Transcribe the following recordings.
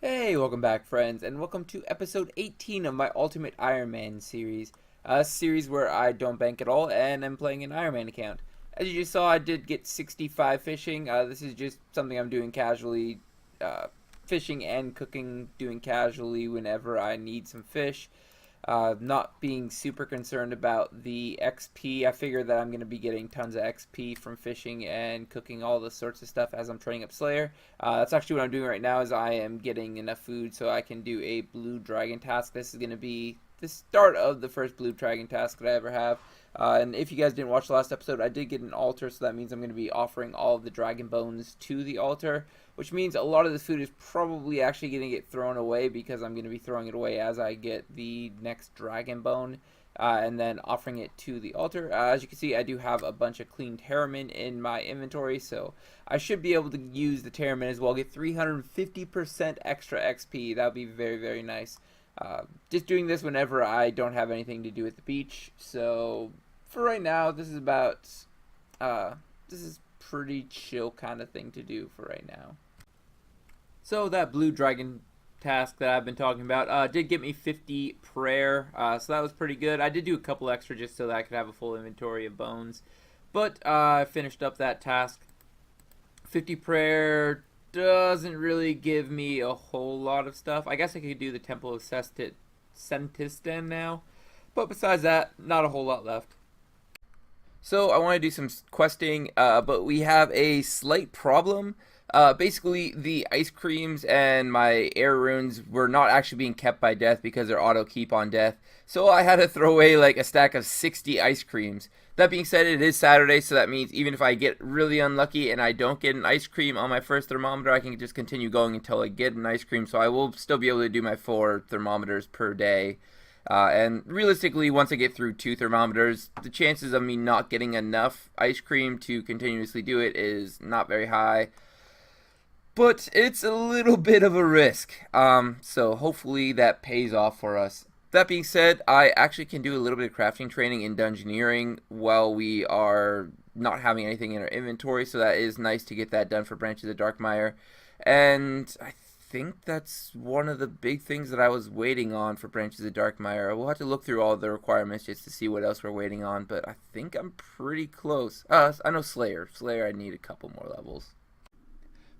Hey, welcome back, friends, and welcome to episode 18 of my Ultimate Ironman series. A series where I don't bank at all, and I'm playing an Ironman account. As you just saw, I did get 65 fishing. This is just something I'm doing casually, fishing and cooking, doing casually whenever I need some fish. Not being super concerned about the XP. I figure that I'm going to be getting tons of XP from fishing and cooking all this sorts of stuff as I'm training up Slayer. That's actually what I'm doing right now is I am getting enough food so I can do a blue dragon task. This is going to be the start of the first blue dragon task that I ever have. And if you guys didn't watch the last episode, I did get an altar, so that means I'm going to be offering all of the dragon bones to the altar, which means a lot of this food is probably actually going to get thrown away because I'm going to be throwing it away as I get the next dragon bone and then offering it to the altar. As you can see, I do have a bunch of clean Terramin in my inventory, so I should be able to use the Terramin as well, get 350% extra XP. That would be very, very nice. Just doing this whenever I don't have anything to do at the beach. So for right now, this is pretty chill kind of thing to do for right now. So that blue dragon task that I've been talking about did get me 50 prayer, so that was pretty good. I did do a couple extra just so that I could have a full inventory of bones, but I finished up that task. 50 prayer doesn't really give me a whole lot of stuff. I guess I could do the Temple of Sentistan now, but besides that, not a whole lot left. So I want to do some questing, but we have a slight problem. Basically, the ice creams and my air runes were not actually being kept by death because they're auto keep on death. So I had to throw away like a stack of 60 ice creams. That being said, it is Saturday, so that means even if I get really unlucky and I don't get an ice cream on my first thermometer, I can just continue going until I get an ice cream. So I will still be able to do my 4 thermometers per day. And realistically, once I get through 2 thermometers, the chances of me not getting enough ice cream to continuously do it is not very high. But it's a little bit of a risk. So hopefully that pays off for us. That being said, I actually can do a little bit of crafting training in dungeoneering while we are not having anything in our inventory, so that is nice to get that done for Branches of Darkmire. And I think that's one of the big things that I was waiting on for Branches of Darkmire. We'll have to look through all the requirements just to see what else we're waiting on, but I think I'm pretty close. I know Slayer. Slayer, I need a couple more levels.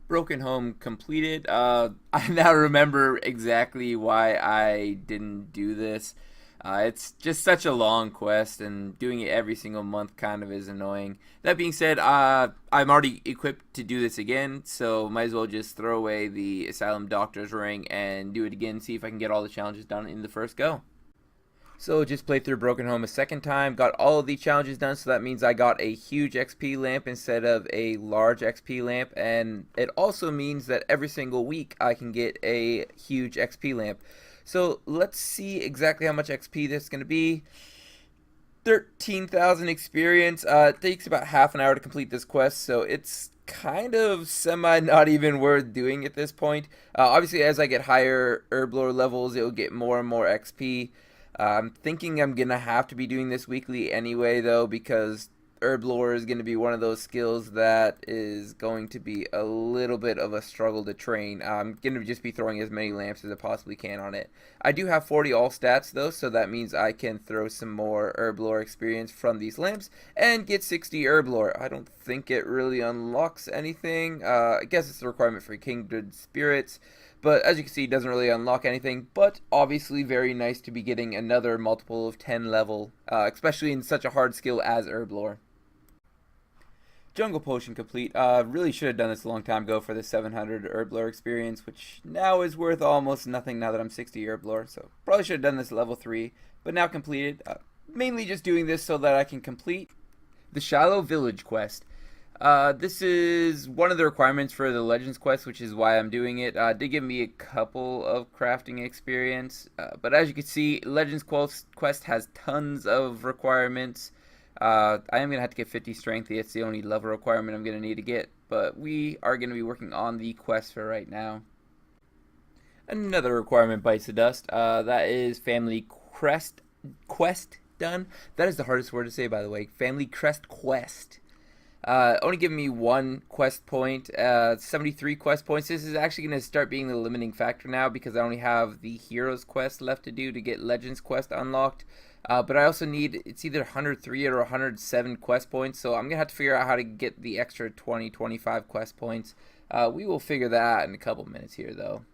Broken Home completed. I now remember exactly why I didn't do this. It's just such a long quest, and doing it every single month kind of is annoying. That being said, I'm already equipped to do this again, so might as well just throw away the Asylum Doctor's Ring and do it again, see if I can get all the challenges done in the first go. So just played through Broken Home a second time, got all of the challenges done, so that means I got a huge XP lamp instead of a large XP lamp, and it also means that every single week I can get a huge XP lamp. So let's see exactly how much XP this is going to be. 13,000 experience. It takes about half an hour to complete this quest, so it's kind of semi not even worth doing at this point. Obviously, as I get higher herblore levels, it will get more and more XP. I'm thinking I'm going to have to be doing this weekly anyway, though, because herb lore is going to be one of those skills that is going to be a little bit of a struggle to train. I'm going to just be throwing as many lamps as I possibly can on it. I do have 40 all stats, though, so that means I can throw some more herb lore experience from these lamps and get 60 herb lore. I don't think it really unlocks anything. I guess it's a requirement for kindred spirits. But as you can see, it doesn't really unlock anything, but obviously very nice to be getting another multiple of 10 level, especially in such a hard skill as Herblore. Jungle Potion complete. Really should have done this a long time ago for the 700 Herblore experience, which now is worth almost nothing now that I'm 60 Herblore, so probably should have done this at level 3, but now completed. Mainly just doing this so that I can complete the Shallow Village quest. This is one of the requirements for the Legends quest, which is why I'm doing it. It did give me a couple of crafting experience, but as you can see, Legends quest has tons of requirements. I am going to have to get 50 strength. It's the only level requirement I'm going to need to get, but we are going to be working on the quest for right now. Another requirement bites the dust. That is Family Quest done. That is the hardest word to say, by the way. Family Crest Quest. Only giving me 1 quest point, 73 quest points. This is actually going to start being the limiting factor now because I only have the Heroes quest left to do to get Legends quest unlocked. But I also need, it's either 103 or 107 quest points, so I'm going to have to figure out how to get the extra 25 quest points. We will figure that out in a couple minutes here, though.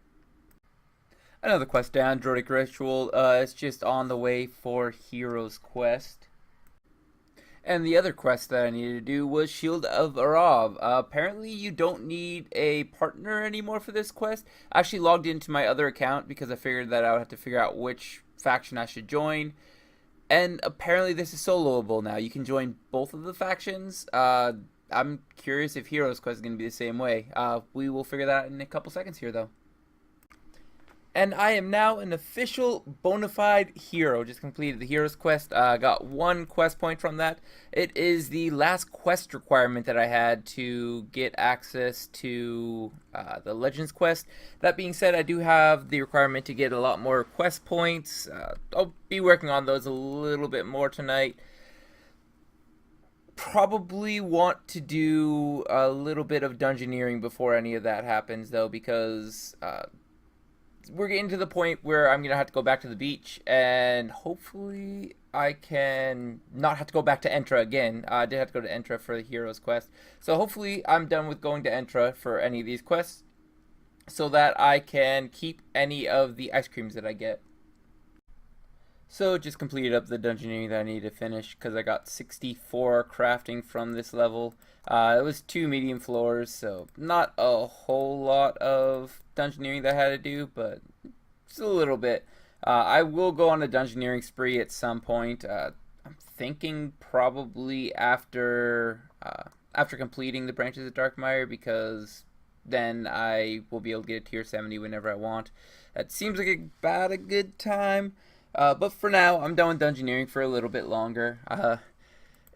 Another quest down, Droidic Ritual. It's just on the way for Heroes quest. And the other quest that I needed to do was Shield of Arav. Apparently you don't need a partner anymore for this quest. I actually logged into my other account because I figured that I would have to figure out which faction I should join. And apparently this is soloable now. You can join both of the factions. I'm curious if Heroes quest is going to be the same way. We will figure that out in a couple seconds here, though. And I am now an official bona fide hero. Just completed the Heroes quest. Got 1 quest point from that. It is the last quest requirement that I had to get access to the Legends quest. That being said, I do have the requirement to get a lot more quest points. I'll be working on those a little bit more tonight. Probably want to do a little bit of dungeoneering before any of that happens, though, because we're getting to the point where I'm going to have to go back to the beach, and hopefully I can not have to go back to Entra again. I did have to go to Entra for the Heroes quest. So hopefully I'm done with going to Entra for any of these quests so that I can keep any of the ice creams that I get. So just completed up the dungeoneering that I need to finish because I got 64 crafting from this level. It was 2 medium floors, so not a whole lot of dungeoneering that I had to do, but just a little bit. I will go on a dungeoneering spree at some point. I'm thinking probably after completing the Branches of Darkmire, because then I will be able to get a tier 70 whenever I want. That seems like about a good time. But for now, I'm done with dungeoneering for a little bit longer.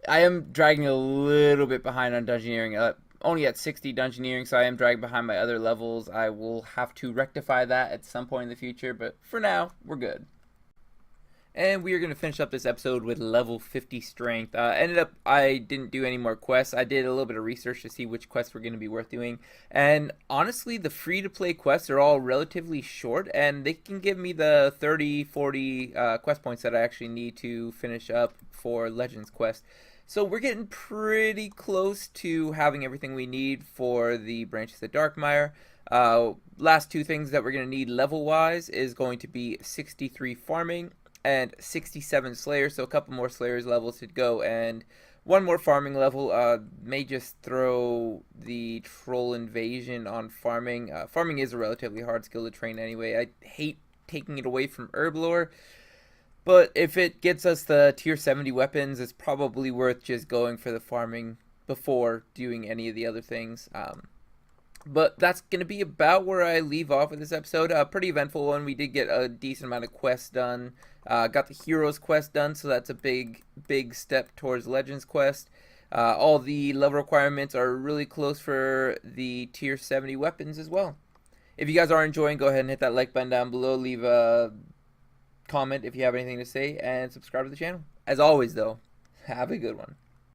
I am dragging a little bit behind on dungeoneering. Only at 60 dungeoneering, so I am dragging behind my other levels. I will have to rectify that at some point in the future, but for now, we're good. And we are going to finish up this episode with level 50 strength. Ended up, I didn't do any more quests. I did a little bit of research to see which quests were going to be worth doing. And honestly, the free-to-play quests are all relatively short, and they can give me the 30, 40 quest points that I actually need to finish up for Legends quest. So we're getting pretty close to having everything we need for the Branches of Darkmire. Last 2 things that we're going to need level-wise is going to be 63 farming and 67 Slayers, so a couple more Slayers levels to go, and 1 more farming level. May just throw the Troll Invasion on farming. Farming is a relatively hard skill to train anyway. I hate taking it away from Herblore, but if it gets us the tier 70 weapons, it's probably worth just going for the farming before doing any of the other things. But that's going to be about where I leave off with this episode. A pretty eventful one. We did get a decent amount of quests done. Got the Heroes quest done, so that's a big step towards Legends quest. All the level requirements are really close for the tier 70 weapons as well. If you guys are enjoying, go ahead and hit that like button down below. Leave a comment if you have anything to say, and subscribe to the channel. As always, though, have a good one.